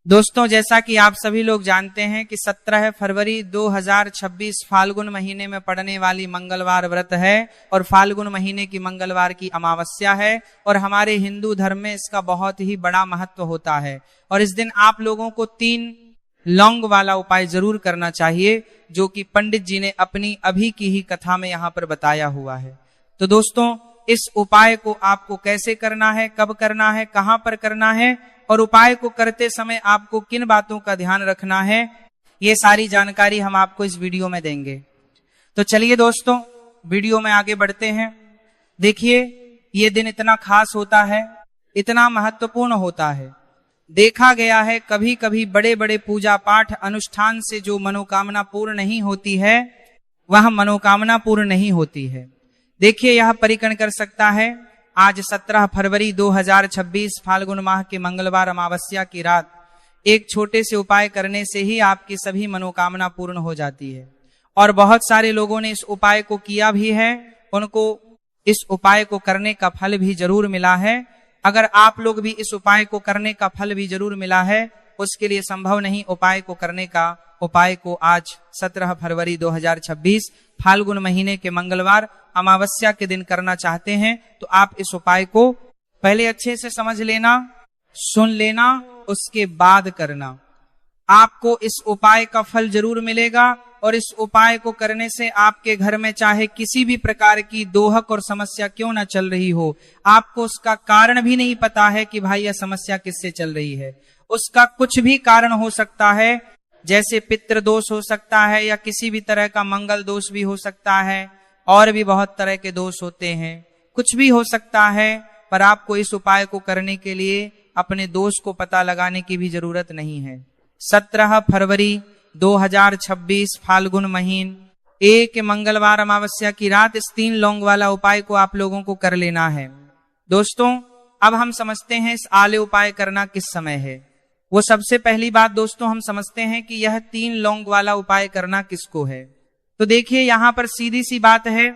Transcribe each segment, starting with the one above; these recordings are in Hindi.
दोस्तों, जैसा कि आप सभी लोग जानते हैं कि 17 फरवरी 2026 फाल्गुन महीने में पड़ने वाली मंगलवार व्रत है और फाल्गुन महीने की मंगलवार की अमावस्या है और हमारे हिंदू धर्म में इसका बहुत ही बड़ा महत्व होता है। और इस दिन आप लोगों को 3 लौंग वाला उपाय जरूर करना चाहिए, जो कि पंडित जी ने अपनी अभी की ही कथा में यहाँ पर बताया हुआ है। तो दोस्तों, इस उपाय को आपको कैसे करना है, कब करना है, कहां पर करना है और उपाय को करते समय आपको किन बातों का ध्यान रखना है, ये सारी जानकारी हम आपको इस वीडियो में देंगे। तो चलिए दोस्तों, वीडियो में आगे बढ़ते हैं। देखिए, ये दिन इतना खास होता है, इतना महत्वपूर्ण होता है। देखा गया है कभी कभी बड़े बड़े पूजा पाठ अनुष्ठान से जो मनोकामना पूर्ण नहीं होती है, वह मनोकामना पूर्ण नहीं होती है। देखिए, यह परिकण कर सकता है। आज 17 फरवरी 2026 फाल्गुन माह के मंगलवार अमावस्या की रात एक छोटे से उपाय करने से ही आपकी सभी मनोकामना पूर्ण हो जाती है। और बहुत सारे लोगों ने इस उपाय को किया भी है, उनको इस उपाय को करने का फल भी जरूर मिला है। अगर आप लोग भी इस उपाय को करने का फल भी जरूर मिला है, उसके लिए संभव नहीं उपाय को करने का, उपाय को आज 17 फरवरी 2026 फाल्गुन महीने के मंगलवार अमावस्या के दिन करना चाहते हैं, तो आप इस उपाय को पहले अच्छे से समझ लेना, सुन लेना, उसके बाद करना। आपको इस उपाय का फल जरूर मिलेगा और इस उपाय को करने से आपके घर में चाहे किसी भी प्रकार की दोहक और समस्या क्यों ना चल रही हो, आपको उसका कारण भी नहीं पता है कि भाई यह समस्या किससे चल रही है। उसका कुछ भी कारण हो सकता है, जैसे पितृ दोष हो सकता है या किसी भी तरह का मंगल दोष भी हो सकता है, और भी बहुत तरह के दोष होते हैं, कुछ भी हो सकता है। पर आपको इस उपाय को करने के लिए अपने दोष को पता लगाने की भी जरूरत नहीं है। 17 फरवरी 2026 फाल्गुन महीन एक मंगलवार अमावस्या की रात इस 3 लौंग वाला उपाय को आप लोगों को कर लेना है। दोस्तों, अब हम समझते हैं इस आले उपाय करना किस समय है। वो सबसे पहली बात दोस्तों, हम समझते हैं कि यह 3 लौंग वाला उपाय करना किसको है। तो देखिए, यहां पर सीधी सी बात है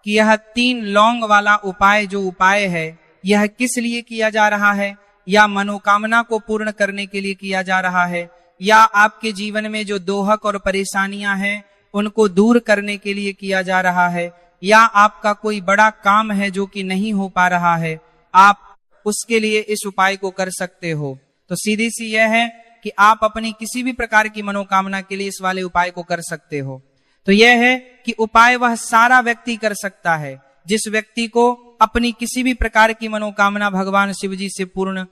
कि यह 3 लौंग वाला उपाय जो उपाय है, यह किस लिए किया जा रहा है, या मनोकामना को पूर्ण करने के लिए किया जा रहा है, या आपके जीवन में जो दोहक और परेशानियां हैं उनको दूर करने के लिए किया जा रहा है, या आपका कोई बड़ा काम है जो कि नहीं हो पा रहा है, आप उसके लिए इस उपाय को कर सकते हो। तो सीधी सी यह है कि आप अपनी किसी भी प्रकार की मनोकामना के लिए इस वाले उपाय को कर सकते हो। तो यह है कि उपाय वह सारा व्यक्ति कर सकता है जिस व्यक्ति को अपनी किसी भी प्रकार की मनोकामना भगवान शिव जी से पूर्ण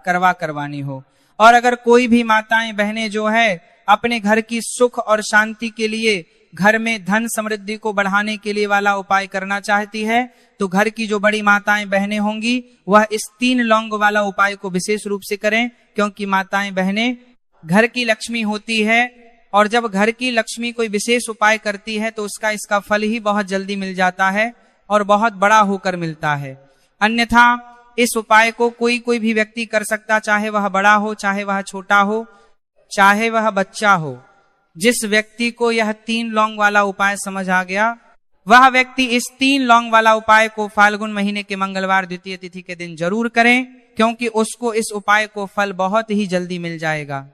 करवानी हो। और अगर कोई भी माताएं बहनें जो है अपने घर की सुख और शांति के लिए, घर में धन समृद्धि को बढ़ाने के लिए वाला उपाय करना चाहती है, तो घर की जो बड़ी माताएं बहनें होंगी वह इस 3 लौंग वाला उपाय को विशेष रूप से करें, क्योंकि माताएं बहनें घर की लक्ष्मी होती है और जब घर की लक्ष्मी कोई विशेष उपाय करती है तो इसका फल ही बहुत जल्दी मिल जाता है और बहुत बड़ा होकर मिलता है। अन्यथा इस उपाय को कोई भी व्यक्ति कर सकता, चाहे वह बड़ा हो, चाहे वह छोटा हो, चाहे वह बच्चा हो। जिस व्यक्ति को यह 3 लौंग वाला उपाय समझ आ गया, वह व्यक्ति इस 3 लौंग वाला उपाय को फाल्गुन महीने के मंगलवार द्वितीय तिथि के दिन जरूर करें, क्योंकि उसको इस उपाय को फल बहुत ही जल्दी मिल जाएगा।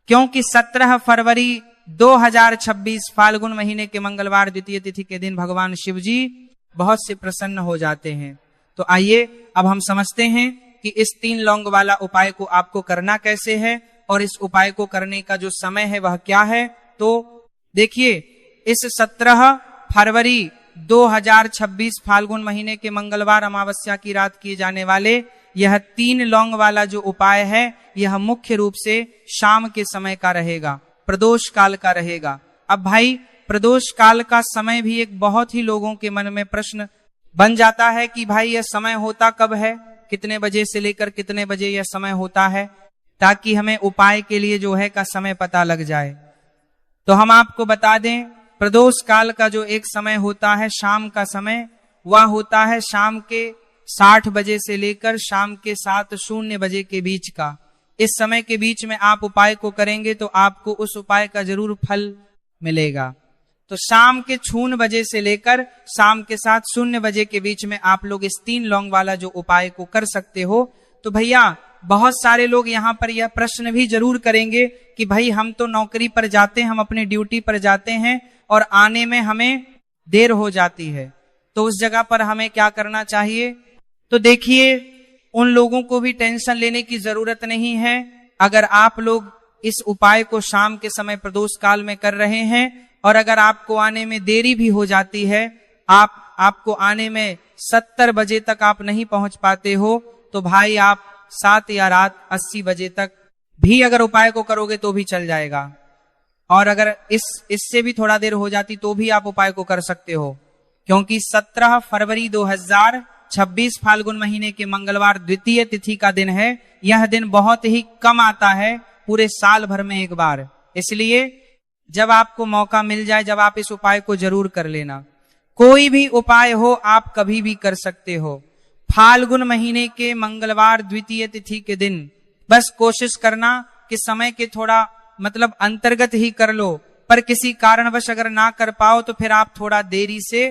क्योंकि 17 फरवरी 2026 फाल्गुन महीने के मंगलवार द्वितीय तिथि के दिन भगवान शिव जी बहुत से प्रसन्न हो जाते हैं। तो आइए अब हम समझते हैं कि इस 3 लौंग वाला उपाय को आपको करना कैसे है और इस उपाय को करने का जो समय है वह क्या है। तो देखिए, इस 17 फरवरी 2026 फाल्गुन महीने के मंगलवार अमावस्या की रात किए जाने वाले यह 3 लौंग वाला जो उपाय है, यह मुख्य रूप से शाम के समय का रहेगा, प्रदोष काल का रहेगा। अब भाई, प्रदोष काल का समय भी एक बहुत ही लोगों के मन में प्रश्न बन जाता है कि भाई यह समय होता कब है, कितने बजे से लेकर कितने बजे यह समय होता है, ताकि हमें उपाय के लिए जो है का समय पता लग जाए। तो हम आपको बता दें, प्रदोष काल का जो एक समय होता है, शाम का समय, वह होता है शाम के 60 बजे से लेकर शाम के 7:00 बजे के बीच का। इस समय के बीच में आप उपाय को करेंगे तो आपको उस उपाय का जरूर फल मिलेगा। तो शाम के 6 बजे से लेकर शाम के 7:00 बजे के बीच में आप लोग इस 3 लौंग वाला जो उपाय को कर सकते हो। तो भैया, बहुत सारे लोग यहाँ पर यह प्रश्न भी जरूर करेंगे कि भाई हम तो नौकरी पर जाते हैं, हम अपनी ड्यूटी पर जाते हैं और आने में हमें देर हो जाती है, तो उस जगह पर हमें क्या करना चाहिए। तो देखिए, उन लोगों को भी टेंशन लेने की जरूरत नहीं है। अगर आप लोग इस उपाय को शाम के समय प्रदोष काल में कर रहे हैं और अगर आपको आने में देरी भी हो जाती है, आपको आने में 70 बजे तक आप नहीं पहुंच पाते हो, तो भाई आप 7 या रात 80 बजे तक भी अगर उपाय को करोगे तो भी चल जाएगा। और अगर इससे भी थोड़ा देर हो जाती तो भी आप उपाय को कर सकते हो, क्योंकि 17 फरवरी 2026 फाल्गुन महीने के मंगलवार द्वितीय तिथि का दिन है। यह दिन बहुत ही कम आता है, पूरे साल भर में एक बार। इसलिए जब आपको मौका मिल जाए, जब आप इस उपाय को जरूर कर लेना। कोई भी उपाय हो आप कभी भी कर सकते हो। फाल्गुन महीने के मंगलवार द्वितीय तिथि के दिन बस कोशिश करना कि समय के थोड़ा अंतर्गत ही कर लो, पर किसी कारणवश अगर ना कर पाओ तो फिर आप थोड़ा देरी से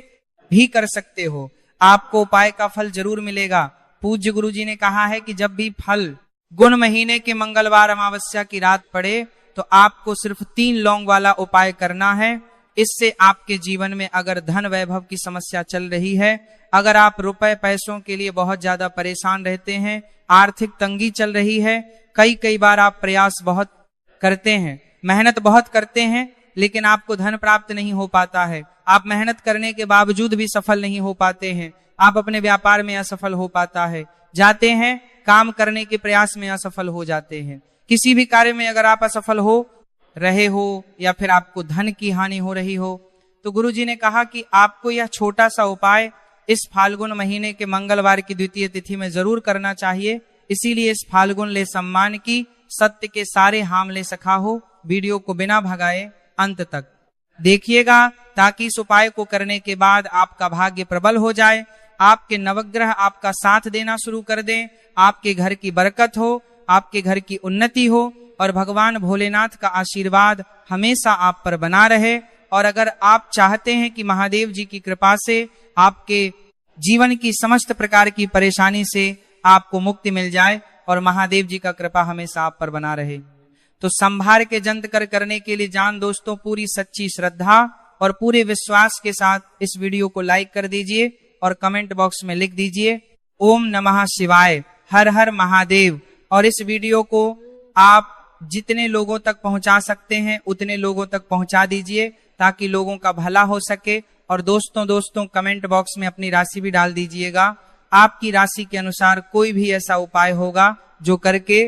भी कर सकते हो, आपको उपाय का फल जरूर मिलेगा। पूज्य गुरु जी ने कहा है कि जब भी फाल्गुन महीने के मंगलवार अमावस्या की रात पड़े तो आपको सिर्फ 3 लौंग वाला उपाय करना है। इससे आपके जीवन में अगर धन वैभव की समस्या चल रही है, अगर आप रुपए पैसों के लिए बहुत ज्यादा परेशान रहते हैं, आर्थिक तंगी चल रही है, कई बार आप प्रयास बहुत करते हैं, मेहनत बहुत करते हैं, लेकिन आपको धन प्राप्त नहीं हो पाता है, आप मेहनत करने के बावजूद भी सफल नहीं हो पाते हैं, आप अपने व्यापार में असफल हो पाता है, जाते हैं काम करने के प्रयास में असफल हो जाते हैं, किसी भी कार्य में अगर आप असफल हो रहे हो या फिर आपको धन की हानि हो रही हो, तो गुरु जी ने कहा कि आपको यह छोटा सा उपाय इस फाल्गुन महीने के मंगलवार की द्वितीय तिथि में जरूर करना चाहिए। इसीलिए इस फाल्गुन ले सम्मान की, सत्य के सारे हाम ले सखा हो, वीडियो को बिना भगाए अंत तक देखिएगा, ताकि इस उपाय को करने के बाद आपका भाग्य प्रबल हो जाए, आपके नवग्रह आपका साथ देना शुरू कर दें, आपके घर की बरकत हो, आपके घर की उन्नति हो और भगवान भोलेनाथ का आशीर्वाद हमेशा आप पर बना रहे। और अगर आप चाहते हैं कि महादेव जी की कृपा से आपके जीवन की समस्त प्रकार की परेशानी से आपको मुक्ति मिल जाए और महादेव जी का कृपा हमेशा आप पर बना रहे, तो संभार के जंत करने के लिए जान दोस्तों, पूरी सच्ची श्रद्धा और पूरे विश्वास के साथ इस वीडियो को लाइक कर दीजिए और कमेंट बॉक्स में लिख दीजिए ओम नमः शिवाय, हर हर महादेव। और इस वीडियो को आप जितने लोगों तक पहुंचा सकते हैं उतने लोगों तक पहुंचा दीजिए, ताकि लोगों का भला हो सके। और दोस्तों कमेंट बॉक्स में अपनी राशि भी डाल दीजिएगा। आपकी राशि के अनुसार कोई भी ऐसा उपाय होगा जो करके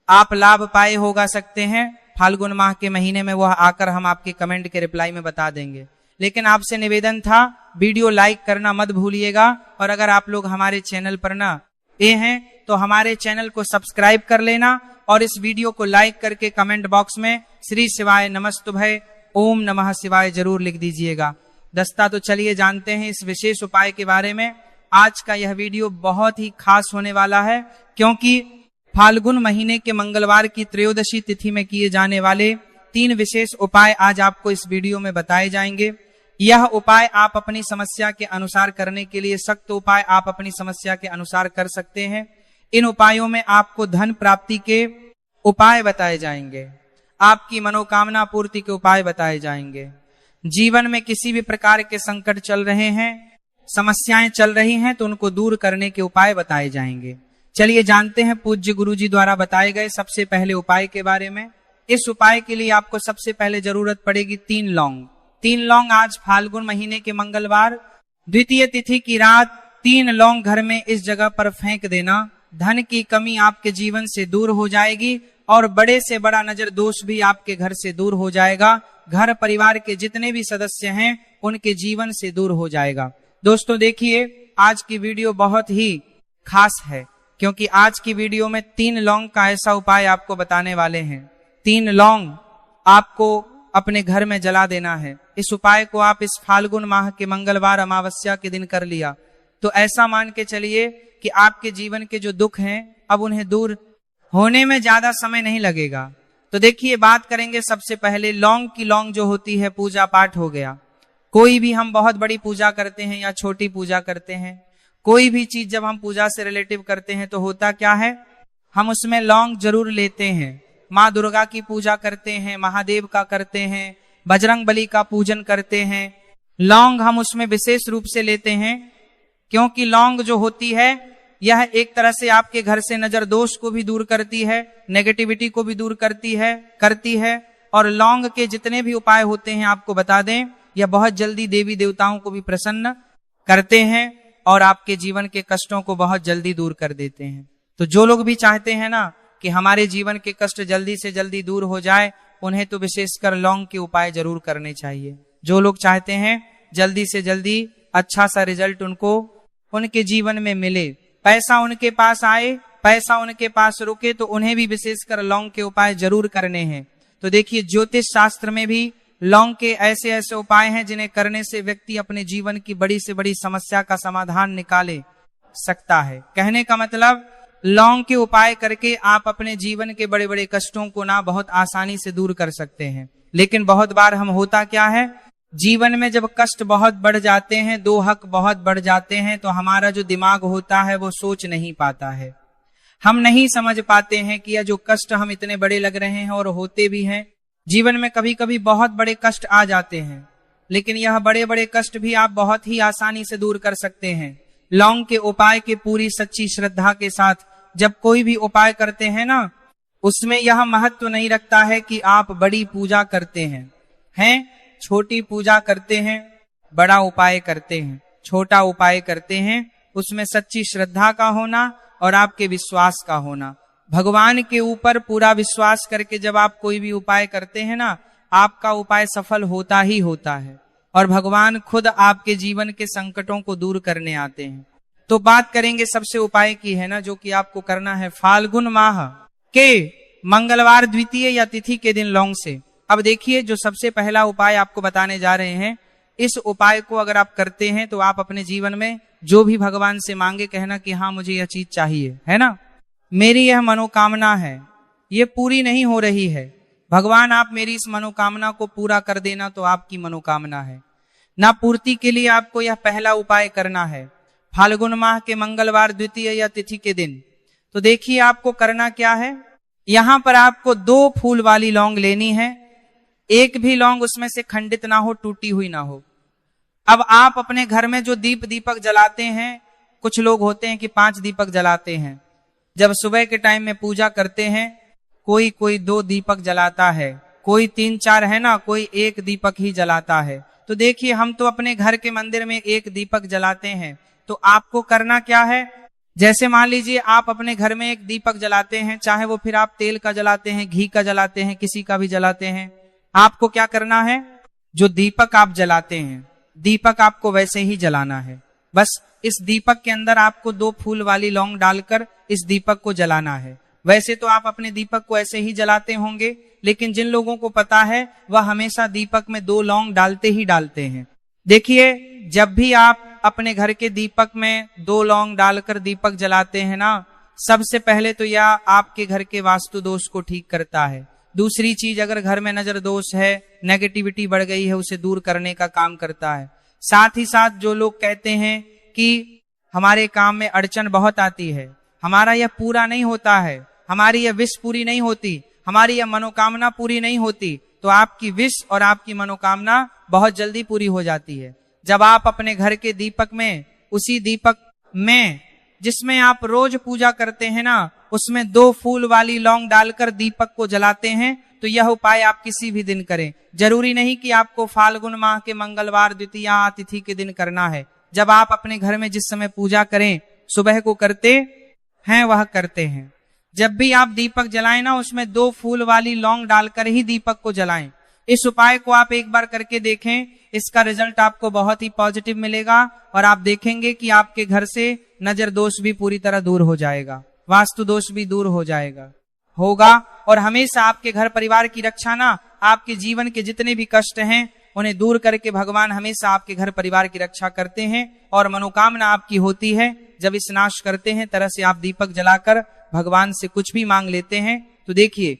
आप लाभ पाए होगा सकते हैं, फाल्गुन माह के महीने में वह आकर हम आपके कमेंट के रिप्लाई में बता देंगे। लेकिन आपसे निवेदन था, वीडियो लाइक करना मत भूलिएगा। और अगर आप लोग हमारे चैनल पर नए हैं तो हमारे चैनल को सब्सक्राइब कर लेना और इस वीडियो को लाइक करके कमेंट बॉक्स में श्री शिवाय नमस्तुभय ओम नमः शिवाय जरूर लिख दीजिएगा। दस्ता तो चलिए जानते हैं इस विशेष उपाय के बारे में। आज का यह वीडियो बहुत ही खास होने वाला है, क्योंकि फाल्गुन महीने के मंगलवार की त्रयोदशी तिथि में किए जाने वाले 3 विशेष उपाय आज आपको इस वीडियो में बताए जाएंगे। यह उपाय आप अपनी समस्या के अनुसार करने के लिए, सख्त उपाय आप अपनी समस्या के अनुसार कर सकते हैं। इन उपायों में आपको धन प्राप्ति के उपाय बताए जाएंगे, आपकी मनोकामना पूर्ति के उपाय बताए जाएंगे। जीवन में किसी भी प्रकार के संकट चल रहे हैं, समस्याएं चल रही हैं, तो उनको दूर करने के उपाय बताए जाएंगे। चलिए जानते हैं पूज्य गुरु जी द्वारा बताए गए सबसे पहले उपाय के बारे में। इस उपाय के लिए आपको सबसे पहले जरूरत पड़ेगी 3 लौंग। 3 लौंग आज फाल्गुन महीने के मंगलवार द्वितीय तिथि की रात 3 लौंग घर में इस जगह पर फेंक देना। धन की कमी आपके जीवन से दूर हो जाएगी और बड़े से बड़ा नजर दोष भी आपके घर से दूर हो जाएगा। घर परिवार के जितने भी सदस्य हैं उनके जीवन से दूर हो जाएगा। दोस्तों देखिए, आज की वीडियो बहुत ही खास है, क्योंकि आज की वीडियो में 3 लौंग का ऐसा उपाय आपको बताने वाले हैं। 3 लौंग आपको अपने घर में जला देना है। इस उपाय को आप इस फाल्गुन माह के मंगलवार अमावस्या के दिन कर लिया तो ऐसा मान के चलिए कि आपके जीवन के जो दुख हैं अब उन्हें दूर होने में ज्यादा समय नहीं लगेगा। तो देखिए, बात करेंगे सबसे पहले लौंग की। लौंग जो होती है, पूजा पाठ हो गया, कोई भी हम बहुत बड़ी पूजा करते हैं या छोटी पूजा करते हैं, कोई भी चीज जब हम पूजा से रिलेटिव करते हैं तो होता क्या है, हम उसमें लौंग जरूर लेते हैं। माँ दुर्गा की पूजा करते हैं, महादेव का करते हैं, बजरंग बली का पूजन करते हैं। लौंग हम उसमें विशेष रूप से लेते हैं, क्योंकि लौंग जो होती है यह एक तरह से आपके घर से नजर दोष को भी दूर करती है, नेगेटिविटी को भी दूर करती है। और लौंग के जितने भी उपाय होते हैं आपको बता दें, यह बहुत जल्दी देवी देवताओं को भी प्रसन्न करते हैं और आपके जीवन के कष्टों को बहुत जल्दी दूर कर देते हैं। तो जो लोग भी चाहते हैं ना कि हमारे जीवन के कष्ट जल्दी से जल्दी दूर हो जाए, उन्हें तो विशेषकर लौंग के उपाय जरूर करने चाहिए। जो लोग चाहते हैं जल्दी से जल्दी अच्छा सा रिजल्ट उनके जीवन में मिले, पैसा उनके पास आए, पैसा उनके पास रुके, तो उन्हें भी विशेषकर लौंग के उपाय जरूर करने हैं। तो देखिए, ज्योतिष शास्त्र में भी लौंग के ऐसे ऐसे उपाय हैं जिन्हें करने से व्यक्ति अपने जीवन की बड़ी से बड़ी समस्या का समाधान निकाले सकता है। कहने का मतलब, लौंग के उपाय करके आप अपने जीवन के बड़े बड़े कष्टों को ना बहुत आसानी से दूर कर सकते हैं। लेकिन बहुत बार हम होता क्या है, जीवन में जब कष्ट बहुत बढ़ जाते हैं, दो हक बहुत बढ़ जाते हैं, तो हमारा जो दिमाग होता है वो सोच नहीं पाता है। हम नहीं समझ पाते हैं कि यह जो कष्ट हम इतने बड़े लग रहे हैं और होते भी हैं। जीवन में कभी कभी बहुत बड़े कष्ट आ जाते हैं, लेकिन यह बड़े बड़े कष्ट भी आप बहुत ही आसानी से दूर कर सकते हैं। लौंग के उपाय के पूरी सच्ची श्रद्धा के साथ जब कोई भी उपाय करते हैं ना, उसमें यह महत्व नहीं रखता है कि आप बड़ी पूजा करते हैं, छोटी पूजा करते हैं, बड़ा उपाय करते हैं, छोटा उपाय करते हैं, उसमें सच्ची श्रद्धा का होना और आपके विश्वास का होना। भगवान के ऊपर पूरा विश्वास करके जब आप कोई भी उपाय करते हैं ना, आपका उपाय सफल होता ही होता है और भगवान खुद आपके जीवन के संकटों को दूर करने आते हैं। तो बात करेंगे सबसे उपाय की है ना, जो कि आपको करना है फाल्गुन माह के मंगलवार द्वितीय या तिथि के दिन लौंग से। अब देखिए, जो सबसे पहला उपाय आपको बताने जा रहे हैं, इस उपाय को अगर आप करते हैं तो आप अपने जीवन में जो भी भगवान से मांगे, कहना कि हाँ मुझे यह चीज चाहिए, है ना, मेरी यह मनोकामना है, ये पूरी नहीं हो रही है, भगवान आप मेरी इस मनोकामना को पूरा कर देना, तो आपकी मनोकामना है ना पूर्ति के लिए आपको यह पहला उपाय करना है फाल्गुन माह के मंगलवार द्वितीय या तिथि के दिन। तो देखिए, आपको करना क्या है, यहां पर आपको 2 फूल वाली लौंग लेनी है। एक भी लौंग उसमें से खंडित ना हो, टूटी हुई ना हो। अब आप अपने घर में जो दीपक जलाते हैं, कुछ लोग होते हैं कि 5 दीपक जलाते हैं। जब सुबह के टाइम में पूजा करते हैं, कोई 2 दीपक जलाता है, कोई 3-4 है ना, कोई 1 दीपक ही जलाता है। तो देखिए, हम तो अपने घर के मंदिर में 1 दीपक जलाते हैं। तो आपको करना क्या है, जैसे मान लीजिए आप अपने घर में 1 दीपक जलाते हैं, चाहे वो फिर आप तेल का जलाते हैं, घी का जलाते हैं, किसी का भी जलाते हैं, आपको क्या करना है, जो दीपक आप जलाते हैं, दीपक आपको वैसे ही जलाना है। बस इस दीपक के अंदर आपको 2 फूल वाली लौंग डालकर इस दीपक को जलाना है। वैसे तो आप अपने दीपक को ऐसे ही जलाते होंगे, लेकिन जिन लोगों को पता है वह हमेशा दीपक में 2 लौंग डालते ही डालते हैं। देखिए, जब भी आप अपने घर के दीपक में 2 लौंग डालकर दीपक जलाते हैं ना, सबसे पहले तो यह आपके घर के वास्तु दोष को ठीक करता है। दूसरी चीज, अगर घर में नजर दोष है, नेगेटिविटी बढ़ गई है, उसे दूर करने का काम करता है। साथ ही साथ जो लोग कहते हैं कि हमारे काम में अड़चन बहुत आती है, हमारा यह पूरा नहीं होता है, हमारी यह विश पूरी नहीं होती, हमारी यह मनोकामना पूरी नहीं होती, तो आपकी विश और आपकी मनोकामना बहुत जल्दी पूरी हो जाती है। जब आप अपने घर के दीपक में, उसी दीपक में जिसमें आप रोज पूजा करते हैं ना, उसमें 2 फूल वाली लौंग डालकर दीपक को जलाते हैं, तो यह उपाय आप किसी भी दिन करें। जरूरी नहीं कि आपको फाल्गुन माह के मंगलवार द्वितीया तिथि के दिन करना है। जब आप अपने घर में जिस समय पूजा करें, सुबह को करते हैं वह करते हैं। जब भी आप दीपक जलाएं ना, उसमें 2 फूल वाली लौंग डालकर ही दीपक को जलाएं। इस उपाय को आप एक बार करके देखें, इसका रिजल्ट आपको बहुत ही पॉजिटिव मिलेगा और आप देखेंगे कि आपके घर से नजर दोष भी पूरी तरह दूर हो जाएगा, वास्तु दोष भी दूर हो जाएगा होगा और हमेशा आपके घर परिवार की रक्षा ना, आपके जीवन के जितने भी कष्ट हैं उन्हें दूर करके भगवान हमेशा आपके घर परिवार की रक्षा करते हैं और मनोकामना आपकी होती है। जब स्नान करते हैं, तरह से आप दीपक जलाकर भगवान से कुछ भी मांग लेते हैं। तो देखिए,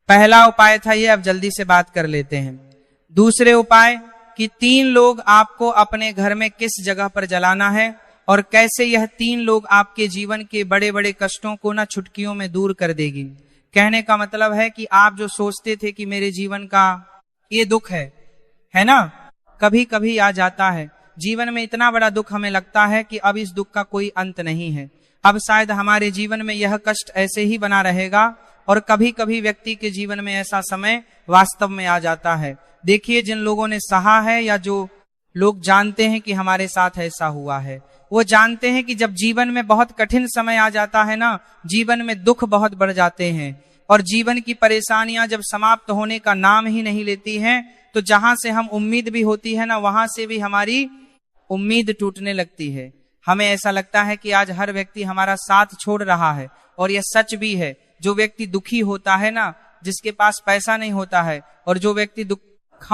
पहला उपाय था ये, अब जल्दी से बात कर लेते हैं। दूसरे उपाय कि 3 लोग आपको अपने घर में किस जगह पर जलाना है, और कैसे यह 3 लोग आपके जीवन के बड़े बड़े कष्टों को ना चुटकियों में दूर कर देगी। कहने का मतलब है कि आप जो सोचते थे कि मेरे जीवन का ये दुख है ना, कभी कभी आ जाता है। जीवन में इतना बड़ा दुख हमें लगता है कि अब इस दुख का कोई अंत नहीं है, अब शायद हमारे जीवन में यह कष्ट ऐसे ही बना रहेगा। और कभी कभी व्यक्ति के जीवन में ऐसा समय वास्तव में आ जाता है। देखिए, जिन लोगों ने सहा है या जो लोग जानते हैं कि हमारे साथ ऐसा हुआ है, वो जानते हैं कि जब जीवन में बहुत कठिन समय आ जाता है ना, जीवन में दुख बहुत बढ़ जाते हैं और जीवन की परेशानियां जब समाप्त होने का नाम ही नहीं लेती हैं, तो जहां से हम उम्मीद भी होती है ना, वहां से भी हमारी उम्मीद टूटने लगती है। हमें ऐसा लगता है कि आज हर व्यक्ति हमारा साथ छोड़ रहा है, और यह सच भी है। जो व्यक्ति दुखी होता है ना, जिसके पास पैसा नहीं होता है, और जो व्यक्ति दुख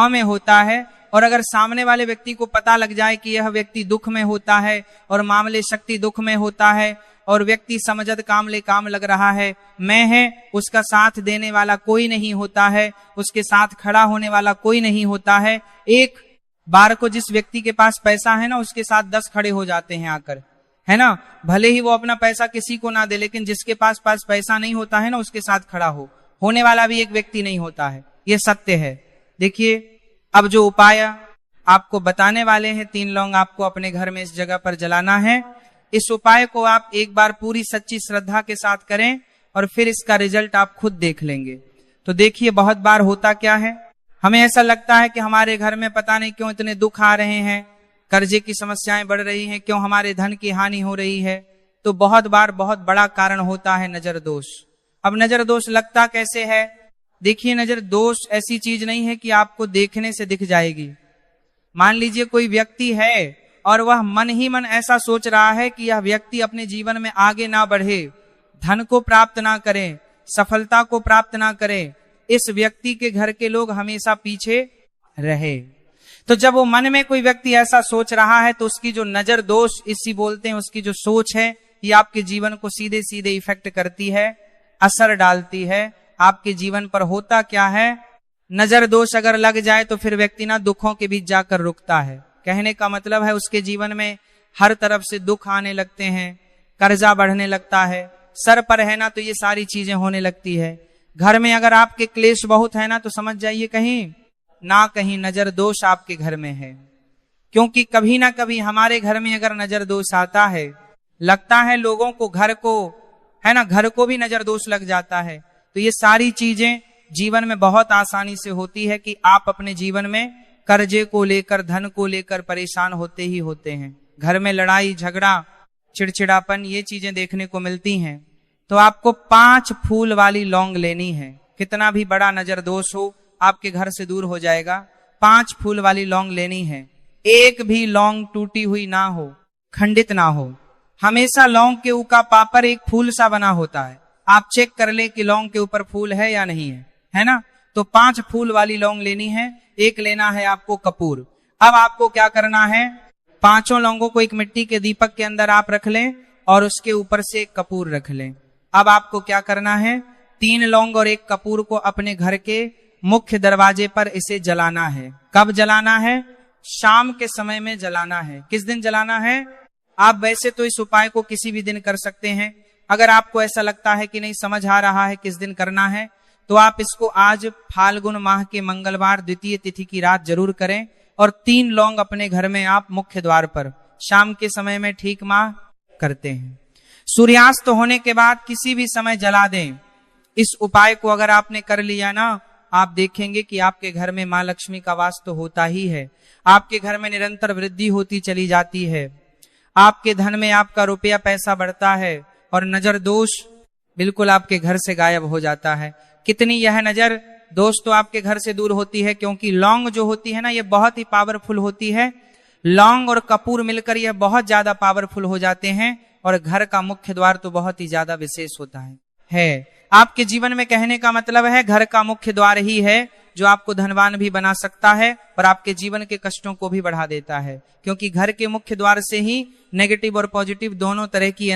में होता है, और अगर सामने वाले व्यक्ति को पता लग जाए कि यह व्यक्ति दुख में होता है और मामले शक्ति दुख में होता है, और व्यक्ति समझत कामले काम लग रहा है, मैं है, उसका साथ देने वाला कोई नहीं होता है, उसके साथ खड़ा होने वाला कोई नहीं होता है। एक बार को जिस व्यक्ति के पास पैसा है ना, उसके साथ 10 खड़े हो जाते हैं आकर, है ना। भले ही वो अपना पैसा किसी को ना दे, लेकिन जिसके पास पैसा नहीं होता है ना, उसके साथ खड़ा होने वाला भी एक व्यक्ति नहीं होता है। ये सत्य है। देखिए, अब जो उपाय आपको बताने वाले हैं, 3 लौंग आपको अपने घर में इस जगह पर जलाना है। इस उपाय को आप एक बार पूरी सच्ची श्रद्धा के साथ करें और फिर इसका रिजल्ट आप खुद देख लेंगे। तो देखिए, बहुत बार होता क्या है, हमें ऐसा लगता है कि हमारे घर में पता नहीं क्यों इतने दुख आ रहे हैं, कर्जे की समस्याएं बढ़ रही हैं, क्यों हमारे धन की हानि हो रही है। तो बहुत बार बहुत बड़ा कारण होता है नजर दोष। अब नजर दोष लगता कैसे है? देखिए, नजर दोष ऐसी चीज नहीं है कि आपको देखने से दिख जाएगी। मान लीजिए कोई व्यक्ति है और वह मन ही मन ऐसा सोच रहा है कि यह व्यक्ति अपने जीवन में आगे ना बढ़े, धन को प्राप्त ना करे, सफलता को प्राप्त ना करे, इस व्यक्ति के घर के लोग हमेशा पीछे रहे। तो जब वो मन में कोई व्यक्ति ऐसा सोच रहा है, तो उसकी जो नजर दोष इसी बोलते हैं, उसकी जो सोच है, ये आपके जीवन को सीधे सीधे इफेक्ट करती है, असर डालती है आपके जीवन पर। होता क्या है, नजर दोष अगर लग जाए तो फिर व्यक्ति ना दुखों के बीच जाकर रुकता है। कहने का मतलब है, उसके जीवन में हर तरफ से दुख आने लगते हैं, कर्जा बढ़ने लगता है, सर पर है ना तो ये सारी चीजें होने लगती है। घर में अगर आपके क्लेश बहुत है ना, तो समझ जाइए कहीं ना कहीं नजर दोष आपके घर में है। क्योंकि कभी ना कभी हमारे घर में अगर नजर दोष आता है, लगता है लोगों को, घर को, है ना, घर को भी नजर दोष लग जाता है। तो ये सारी चीजें जीवन में बहुत आसानी से होती है कि आप अपने जीवन में कर्जे को लेकर, धन को लेकर परेशान होते ही होते हैं। घर में लड़ाई झगड़ा, चिड़चिड़ापन, ये चीजें देखने को मिलती हैं। तो आपको 5 फूल वाली लौंग लेनी है। कितना भी बड़ा नजर दोष हो, आपके घर से दूर हो जाएगा। 5 फूल वाली लौंग लेनी है। एक भी लौंग टूटी हुई ना हो, खंडित ना हो। हमेशा लौंग के ऊपर पापर एक फूल सा बना होता है। आप चेक कर ले कि लौंग के ऊपर फूल है या नहीं है ना। तो 5 फूल वाली लौंग लेनी है। एक लेना है आपको कपूर। अब आपको क्या करना है, 5 लौंगों को एक मिट्टी के दीपक के अंदर आप रख लें और उसके ऊपर से एक कपूर रख लें। अब आपको क्या करना है, 3 लौंग और 1 कपूर को अपने घर के मुख्य दरवाजे पर इसे जलाना है। कब जलाना है? शाम के समय में जलाना है। किस दिन जलाना है? आप वैसे तो इस उपाय को किसी भी दिन कर सकते हैं। अगर आपको ऐसा लगता है कि नहीं समझ आ रहा है किस दिन करना है, तो आप इसको आज फाल्गुन माह के मंगलवार द्वितीय तिथि की रात जरूर करें। और 3 लौंग अपने घर में आप मुख्य द्वार पर शाम के समय में ठीक माह करते हैं। सूर्यास्त होने के बाद किसी भी समय जला दें। इस उपाय को अगर आपने कर लिया ना, आप देखेंगे कि आपके घर में मां लक्ष्मी का वास तो होता ही है। आपके घर में निरंतर वृद्धि होती चली जाती है। आपके धन में आपका रुपया पैसा बढ़ता है और नजर दोष बिल्कुल आपके घर से गायब हो जाता है। कितनी यह नजर दोष तो आपके घर से दूर होती है, क्योंकि लौंग जो होती है ना, ये बहुत ही पावरफुल होती है। लौंग और कपूर मिलकर यह बहुत ज्यादा पावरफुल हो जाते हैं और घर का मुख्य द्वार तो बहुत ही ज्यादा विशेष होता है। आपके जीवन में कहने का मतलब है, घर का मुख्य द्वार ही है जो आपको धनवान भी बना सकता है और आपके जीवन के कष्टों को भी बढ़ा देता है। क्योंकि घर के मुख्य द्वार से ही नेगेटिव और पॉजिटिव दोनों तरह की